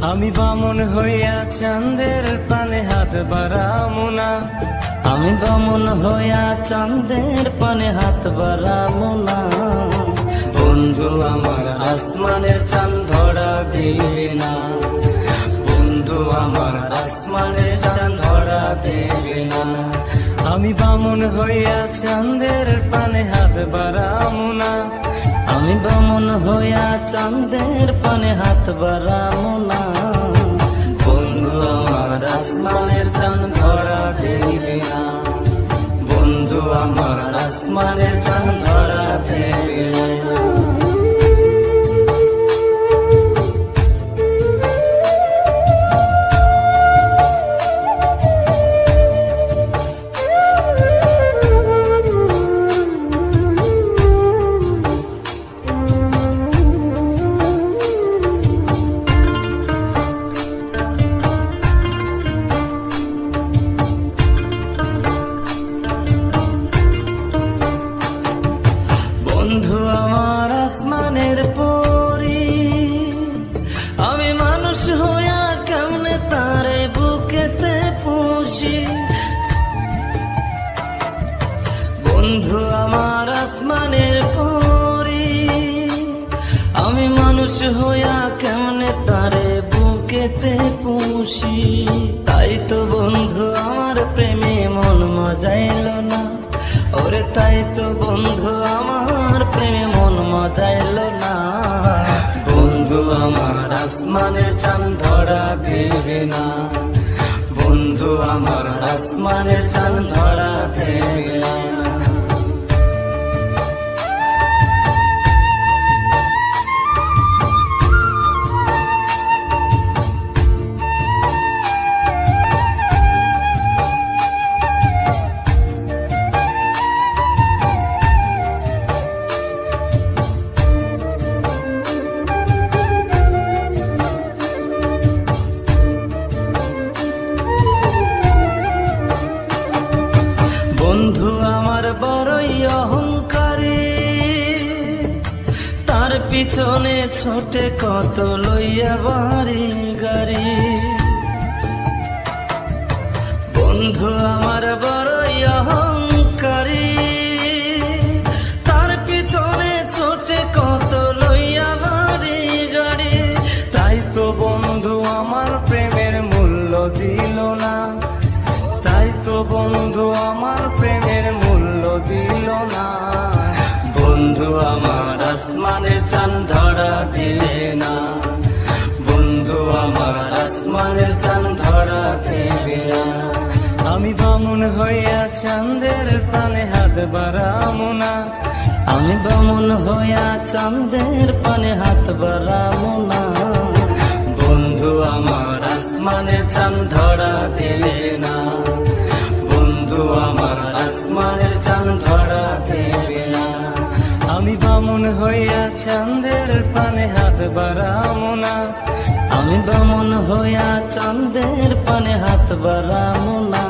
আমি বামন হইয়া চাঁদের পানে হাত বাড়ামু না, আমি বামন হইয়া চাঁদের পানে হাত বাড়ামু না। বন্ধু আমার আসমানের চাঁদ ধরা দেবে না, বন্ধু আমার আসমানের চাঁদ ধরা দেবে না। আমি বামন হইয়া চাঁদের পানে হাত বাড়ামু না, আমি বামন হইয়া চাঁদের পানে হাত বাড়ামু না। বন্ধু আমার আসমানের চাঁদ ধরা দেবে না, বন্ধু আমার আসমানের চাঁদ ধরা দেবে না। বন্ধু আমার আসমানের পরি, আমি মানুষ হইয়া কেমনে তারে বুকেতে পুষি। বন্ধু আমার আসমানের পরি, আমি মানুষ হইয়া কেমনে তারে বুকেতে পুষি। তাই তো বন্ধু আমার প্রেমে মন মজাইল না, ওরে তাই তো বন্ধু আমার প্রেমে মন মজাইল না। বন্ধু আমার আসমানের চাঁদ ধরা দেবে না, বন্ধু আমার আসমানের চাঁদ ধরা দেবে না। বন্ধু আমার বড়ই অহংকারী, তার পিছনে ছোটে কত লইয়া বাড়ি গাড়ি। বন্ধু আমার বড়ই অহংকারী, তার পিছনে ছোটে কত লইয়া বাড়ি গাড়ি। তাই তো বন্ধু আমার প্রেমের মূল্য দিল না, তাই তো বন্ধু আমার প্রেমের মূল্য দিল না। বন্ধু আমার আসমানের চাঁদ ধরা দিলে না, বন্ধু আমার আসমানের চাঁদ ধরা দেবে না। আমি বামন হইয়া চাঁদের পানে হাত বাড়ামু না, আমি বামন হইয়া চাঁদের পানে হাত বাড়ামু না। বন্ধু আমার আসমানের চাঁদ ধরা দিলে না, বন্ধু আমার আসমানের চাঁদ ধরা দেবে না। আমি বামন হইয়া চাঁদের পানে হাত বাড়ামু না, আমি বামন হইয়া চাঁদের পানে হাত বাড়ামু না।